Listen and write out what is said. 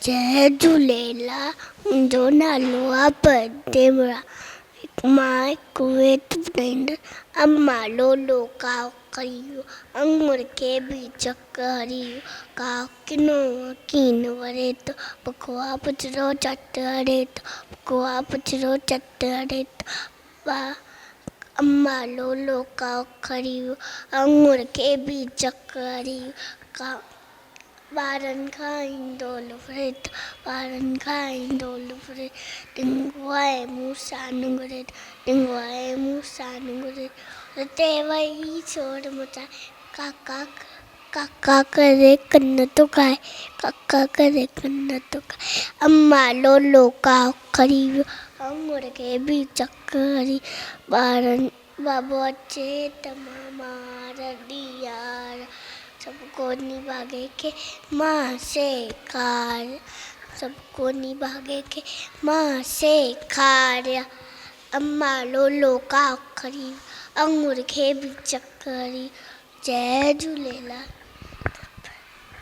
जय झूलेलाल, मुंहिंजो नालो आहे परतेमरा। मां कुवेत ॿुधाईंदसि। अम्मा लोलो काव करियो, अंगूर के बीच करियो, काव किनो कीन वरे तो बकवा पुचरो चट हरे तो बकवा पुचरो चट हरे तो अम्मा लोलो काव करियो, अंगूर के बीच करियो, काव ॿारनि खां ईंदो लुफड़े ॿारनि खां ईंदो लुफड़े टिंगो आहे मूंसां नुंगड़े टिंगो आहे मूंसां नुंगड़े हुते वही शोर मचाए काका काका करे कन थो खाए काका करे कन थो खाए अम्मा लोलो काव खरी वियो अंगूर खे बि चकरी ॿारनि बाबो अचे त मार ॾियार सबको निभागे के माँ से खार सबको निभागे के माँ से खारिया अम्मा लोलो काव खरी अंगूर खे बि चकरी। जय झूलेलाल।